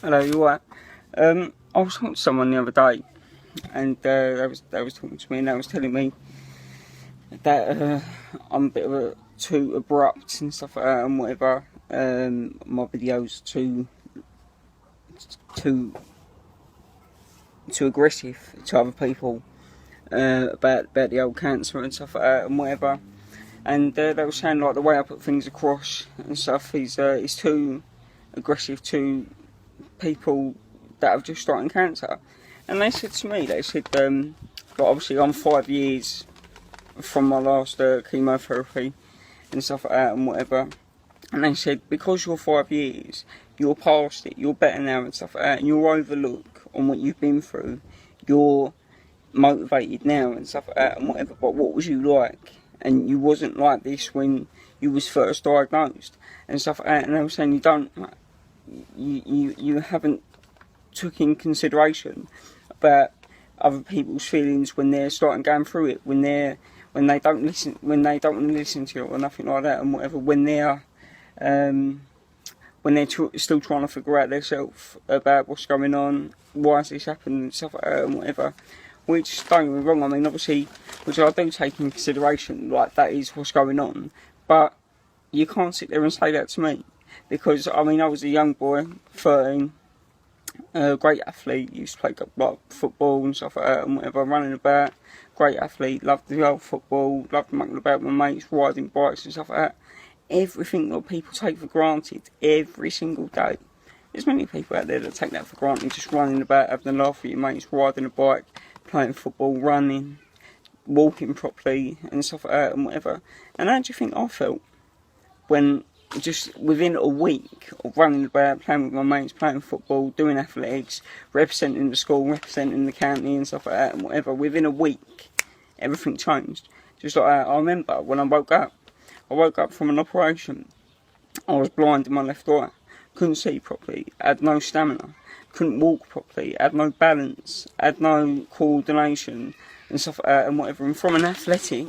Hello, you alright? I was talking to someone the other day, and they was talking to me, and they was telling me that I'm a bit of too abrupt and stuff like that, and whatever. My videos too aggressive to other people about the old cancer and stuff like that, and whatever. And they were saying like the way I put things across and stuff is too aggressive to people that have just started cancer. And they said to me, but obviously I'm 5 years from my last chemotherapy and stuff like that and whatever. And they said, because you're 5 years, you're past it, you're better now and stuff like that, and you'll overlook on what you've been through, you're motivated now and stuff like that and whatever, but what was you like? And you wasn't like this when you was first diagnosed and stuff like that. And they were saying you haven't took in consideration about other people's feelings when they're starting going through it, when they don't want to listen to you or nothing like that and whatever, when they're still trying to figure out themselves about what's going on, why has this happened and stuff like that and whatever. Which, don't get me wrong, I mean, obviously, which I do take in consideration, like, that is what's going on, but you can't sit there and say that to me, because, I mean, I was a young boy, 13, great athlete, used to play, like, football and stuff like that, and whatever, running about, great athlete, loved the old football, loved mucking about with my mates, riding bikes and stuff like that. Everything that people take for granted, every single day. There's many people out there that take that for granted, just running about, having a laugh with your mates, riding a bike, playing football, running, walking properly and stuff like that and whatever. And how do you think I felt when just within a week of running about, playing with my mates, playing football, doing athletics, representing the school, representing the county and stuff like that and whatever, within a week everything changed. Just like I remember when I woke up from an operation. I was blind in my left eye, couldn't see properly, had no stamina, couldn't walk properly, had no balance, had no coordination and stuff like that and whatever. And from an athletic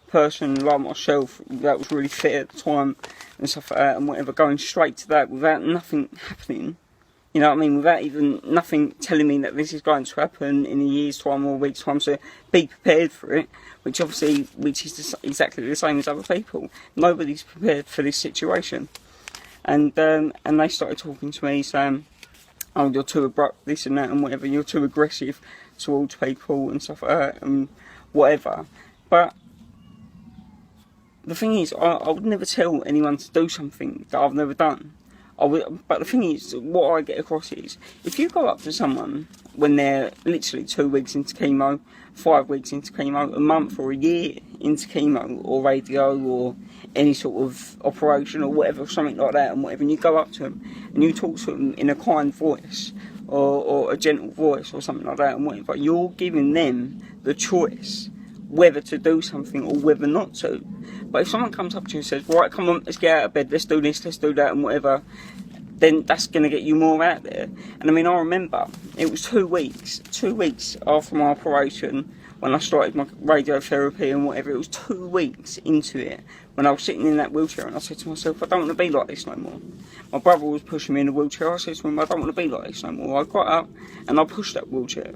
person like myself that was really fit at the time and stuff like that and whatever, going straight to that without nothing happening, you know what I mean, without even nothing telling me that this is going to happen in a year's time or a week's time, so be prepared for it, which is exactly the same as other people. Nobody's prepared for this situation. And they started talking to me saying, oh, you're too abrupt, this and that and whatever, you're too aggressive towards people and stuff like that and whatever. But the thing is, I would never tell anyone to do something that I've never done. But the thing is, what I get across is, if you go up to someone when they're literally 2 weeks into chemo, 5 weeks into chemo, a month or a year into chemo or radio or any sort of operation or whatever, something like that and whatever, and you go up to them and you talk to them in a kind voice or a gentle voice or something like that and whatever, you're giving them the choice whether to do something or whether not to. But if someone comes up to you and says, right, come on, let's get out of bed, let's do this, let's do that and whatever, then that's going to get you more out there. And I mean, I remember it was 2 weeks after my operation when I started my radiotherapy and whatever. It was 2 weeks into it when I was sitting in that wheelchair and I said to myself, I don't want to be like this no more. My brother was pushing me in a wheelchair. I said to him, I don't want to be like this no more. I got up and I pushed that wheelchair.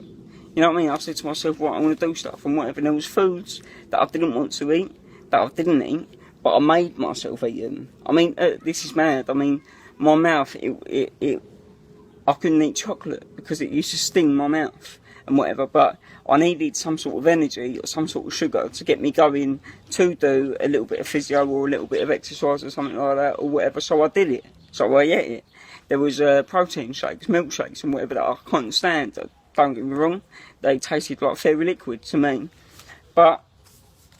You know what I mean? I said to myself, right, I want to do stuff and whatever. And there was foods that I didn't want to eat, that I didn't eat, but I made myself eat them. I mean, this is mad. I mean, my mouth, I couldn't eat chocolate because it used to sting my mouth and whatever, but I needed some sort of energy or some sort of sugar to get me going to do a little bit of physio or a little bit of exercise or something like that or whatever, so I did it. So I ate it. There was protein shakes, milkshakes and whatever that I couldn't stand. Don't get me wrong, they tasted like fairy liquid to me, but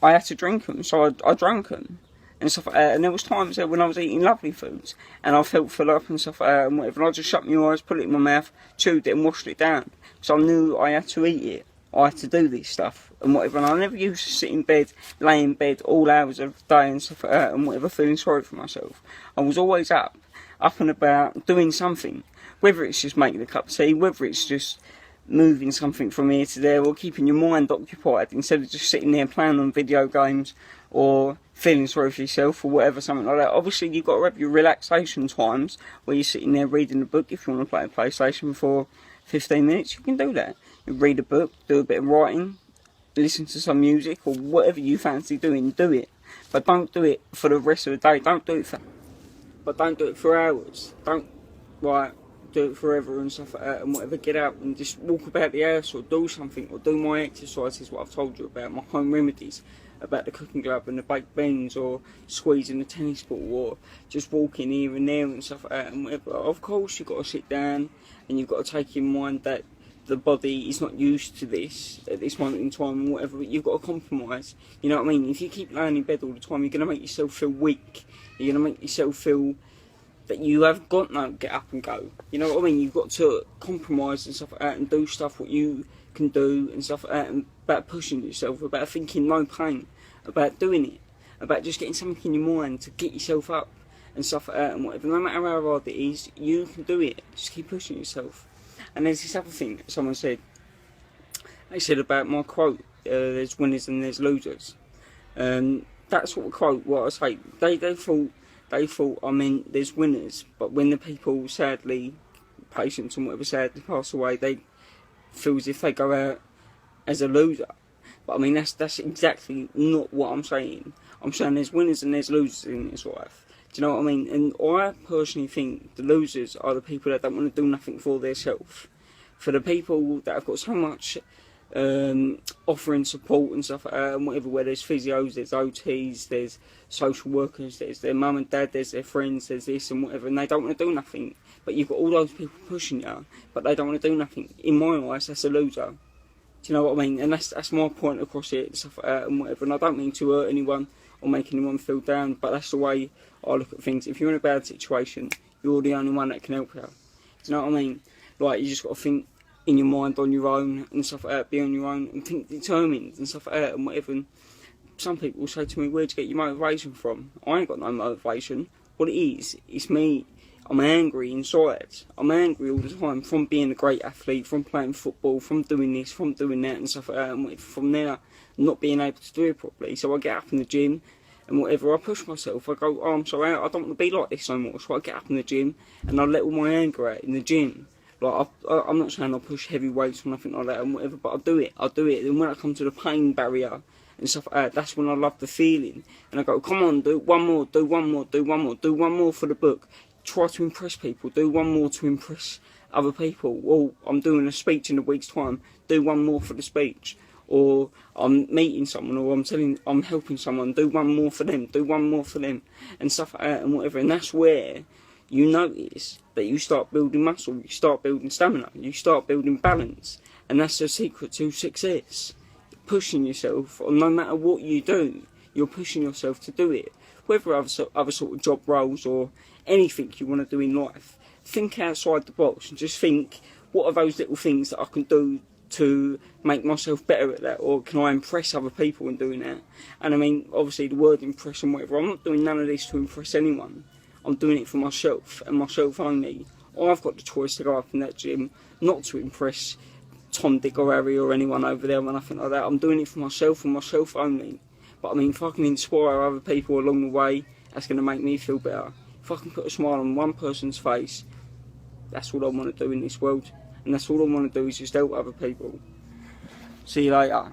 I had to drink them, so I drank them and stuff like that. And there was times there when I was eating lovely foods and I felt full up and stuff like that and whatever, and I just shut my eyes, put it in my mouth, chewed it and washed it down, so I knew I had to eat it. I had to do this stuff and whatever, and I never used to sit in bed, lay in bed all hours of the day and stuff like that and whatever, feeling sorry for myself. I was always up and about, doing something, whether it's just making a cup of tea, whether it's just moving something from here to there, or keeping your mind occupied instead of just sitting there playing on video games or feeling sorry for yourself or whatever, something like that. Obviously you've got to have your relaxation times where you're sitting there reading a book. If you want to play a PlayStation for 15 minutes, you can do that. You read a book, do a bit of writing, listen to some music, or whatever you fancy doing, do it. But don't do it for the rest of the day. Don't do it for hours. Don't do it forever and stuff like that and whatever. Get out and just walk about the house or do something, or do my exercises, what I've told you about, my home remedies, about the cooking glove and the baked beans, or squeezing the tennis ball, or just walking here and there and stuff like that and whatever. Of course you've got to sit down and you've got to take in mind that the body is not used to this at this moment in time and whatever, but you've got to compromise. You know what I mean? If you keep laying in bed all the time, you're going to make yourself feel weak. You're going to make yourself feel that you have got no get up and go. You know what I mean? You've got to compromise and stuff like that and do stuff what you can do and stuff like that, and about pushing yourself, about thinking no pain, about doing it, about just getting something in your mind to get yourself up and stuff like that and whatever. No matter how hard it is, you can do it. Just keep pushing yourself. And there's this other thing that someone said. They said about my quote, there's winners and there's losers. That sort of quote, what I say, they thought I meant there's winners, but when the people sadly, patients and whatever sadly pass away, they feel as if they go out as a loser. But I mean, that's exactly not what I'm saying. I'm saying there's winners and there's losers in this life. Do you know what I mean? And I personally think the losers are the people that don't want to do nothing for themselves. For the people that have got so much offering support and stuff like that and whatever, where there's physios, there's OTs, there's social workers, there's their mum and dad, there's their friends, there's this and whatever, and they don't want to do nothing. But you've got all those people pushing you, but they don't want to do nothing. In my eyes, that's a loser. Do you know what I mean? And that's my point across it and stuff like that and whatever. And I don't mean to hurt anyone or make anyone feel down, but that's the way I look at things. If you're in a bad situation, you're the only one that can help you. Do you know what I mean? Like, you just got to think in your mind on your own and stuff like that, be on your own and think determined and stuff like that and whatever. And some people will say to me, where'd you get your motivation from? I ain't got no motivation. What it is, it's me. I'm angry inside. I'm angry all the time from being a great athlete, from playing football, from doing this, from doing that and stuff like that, and from there not being able to do it properly. So I get up in the gym and whatever, I push myself. I go, oh, I'm sorry, I don't want to be like this no more. So I get up in the gym and I let all my anger out in the gym. Like, I'm not saying I'll push heavy weights or nothing like that and whatever, but I'll do it. And when I come to the pain barrier and stuff like that, that's when I love the feeling. And I go, come on, do one more, do one more, do one more, do one more for the book. Try to impress people, do one more to impress other people. Well, I'm doing a speech in a week's time, do one more for the speech. Or I'm meeting someone, or I'm helping someone, do one more for them, do one more for them, and stuff like that and whatever. And that's where you notice that you start building muscle, you start building stamina, you start building balance. And that's the secret to success. Pushing yourself, or no matter what you do, you're pushing yourself to do it. Whether other sort of job roles or anything you want to do in life, think outside the box and just think, what are those little things that I can do to make myself better at that, or can I impress other people in doing that? And I mean, obviously the word impress and whatever, I'm not doing none of this to impress anyone. I'm doing it for myself and myself only. I've got the choice to go up in that gym, not to impress Tom, Dick or Harry or anyone over there or nothing like that. I'm doing it for myself and myself only. But I mean, if I can inspire other people along the way, that's going to make me feel better. If I can put a smile on one person's face, that's all I want to do in this world. And that's all I want to do, is just help other people. See you later.